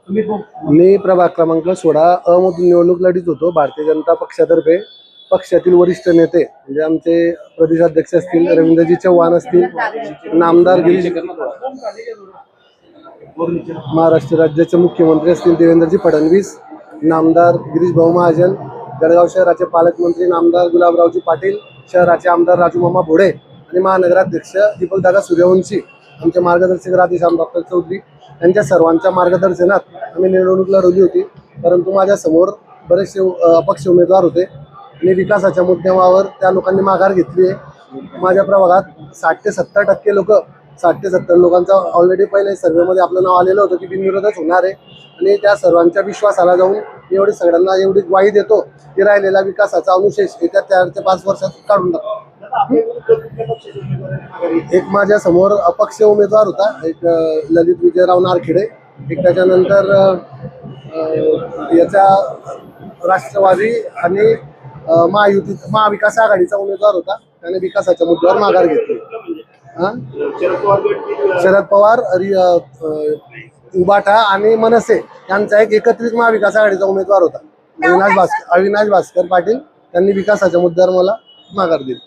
मी प्रभाग क्रमांक 16 अ मधून निवडणूक लढीत होतो भारतीय जनता पक्षातर्फे। पक्षातील वरिष्ठ नेते म्हणजे आमचे प्रदेशाध्यक्ष असतील रवींद्रजी चव्हाण असतील, नामदार गिरीश, महाराष्ट्र राज्याचे मुख्यमंत्री असतील देवेंद्रजी फडणवीस, नामदार गिरीश भाऊ महाजन, जळगाव शहराचे पालकमंत्री नामदार गुलाबरावजी पाटील, शहराचे आमदार राजूमामा भोडे आणि महानगराध्यक्ष दीपकदादा सूर्यवंशी, आमचे मार्गदर्शक राधेश्याम डॉक्टर चौधरी यांच्या सर्वांच्या मार्गदर्शनात आम्ही निवडणूक लढवली होती। परंतु माझ्या समोर बरेचसे अपक्ष उमेदवार होते आणि विकासाच्या मुद्द्यावर त्या लोकांनी माघार घेतली आहे। माझ्या प्रभागात 60 ते 70% लोक 60 ते 70 लोकांचा ऑलरेडी पहिले सर्वेमध्ये आपलं नाव आलेलं होतं की बिनविरोधच होणार आहे आणि त्या सर्वांच्या विश्वासाला जाऊन एवढी सगळ्यांना एवढी ग्वाही देतो की राहिलेला विकासाचा अनुशेष येत्या 4 ते 5 वर्षात काढून टाकतो। एक माझ्या समोर अपक्ष उमेदवार होता, एक ललित विजयराव नारखेडे, एक त्याच्यानंतर याचा राष्ट्रवादी आणि महायुती महाविकास आघाडीचा उमेदवार होता, त्याने विकासाच्या मुद्द्यावर माघार घेतली। शरद पवार, उबाटा आणि मनसे यांचा एक एकत्रित महाविकास आघाडीचा उमेदवार होता, अविनाश भास्कर पाटील, त्यांनी विकासाच्या मुद्द्यावर मला माघार दिली।